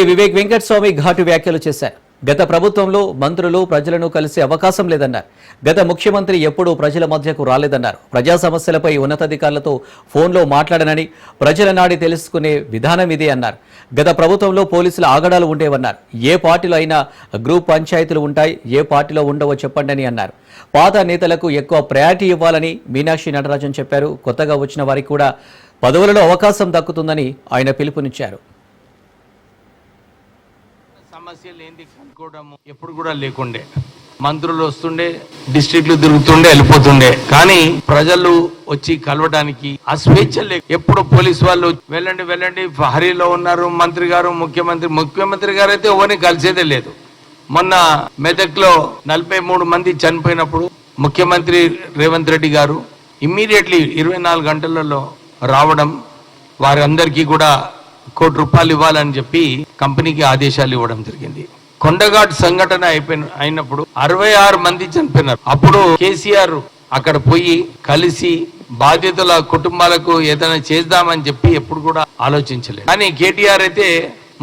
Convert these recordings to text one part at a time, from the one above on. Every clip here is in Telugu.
వివేక్ వెంకటస్వామి ఘాటు వ్యాఖ్యలు చేశారు. గత ప్రభుత్వంలో మంత్రులు ప్రజలను కలిసే అవకాశం లేదన్నారు. గత ముఖ్యమంత్రి ఎప్పుడూ ప్రజల మధ్యకు రాలేదన్నారు. ప్రజా సమస్యలపై ఉన్నతాధికారులతో ఫోన్లో మాట్లాడనని, ప్రజల నాడి తెలుసుకునే విధానం ఇదే అన్నారు. గత ప్రభుత్వంలో పోలీసుల ఆగడాలు ఉండేవన్నారు. ఏ పార్టీలో అయినా గ్రూప్ పంచాయతీలు ఉంటాయి, ఏ పార్టీలో ఉండవో చెప్పండి అని అన్నారు. పాత నేతలకు ఎక్కువ ప్రయారిటీ ఇవ్వాలని మీనాక్షి నటరాజన్ చెప్పారు. కొత్తగా వచ్చిన వారికి కూడా పదవులలో అవకాశం దక్కుతుందని ఆయన పిలుపునిచ్చారు. సమస్యలు ఏంది కనుక్కోవడము ఎప్పుడు కూడా లేకుండే. మంత్రులు వస్తుండే, డిస్ట్రిక్ట్లు తిరుగుతుండే, వెళ్ళిపోతుండే. కానీ ప్రజలు వచ్చి కలవడానికి ఆ స్వేచ్ఛ లేదు. ఎప్పుడు పోలీసు వాళ్ళు వెళ్ళండి వెళ్ళండి హరిలో ఉన్నారు మంత్రి గారు, ముఖ్యమంత్రి గారు అయితే ఎవరిని కలిసేదే లేదు. మొన్న మెదక్లో 43 మంది చనిపోయినప్పుడు ముఖ్యమంత్రి రేవంత్ రెడ్డి గారు ఇమ్మీడియట్లీ 24 గంటలలో రావడం, వారందరికీ కూడా ₹1 కోటి ఇవ్వాలని చెప్పి కంపెనీకి ఆదేశాలు ఇవ్వడం జరిగింది. కొండఘాట్ సంఘటన అయినప్పుడు 66 మంది చనిపోయినారు. అప్పుడు కేసీఆర్ అక్కడ పోయి కలిసి బాధితుల కుటుంబాలకు ఏదైనా చేద్దామని చెప్పి ఎప్పుడు కూడా ఆలోచించలేదు. కానీ కేటీఆర్ అయితే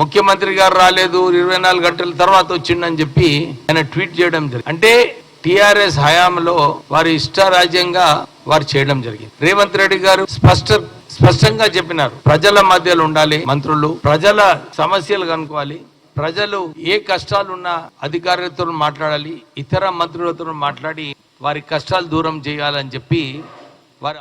ముఖ్యమంత్రి గారు రాలేదు, 24 గంటల తర్వాత వచ్చిండని చెప్పి ఆయన ట్వీట్ చేయడం జరిగింది. అంటే టిఆర్ఎస్ హయాంలో వారి ఇష్టారాజ్యంగా వారు చేయడం జరిగింది. రేవంత్ రెడ్డి గారు స్పష్టంగా చెప్పినారు, ప్రజల మధ్యలో ఉండాలి మంత్రులు, ప్రజల సమస్యలు కనుక్కోవాలి, ప్రజలు ఏ కష్టాలున్నా అధికారులతో మాట్లాడాలి, ఇతర మంత్రులతో మాట్లాడి వారి కష్టాలు దూరం చేయాలని చెప్పి వారు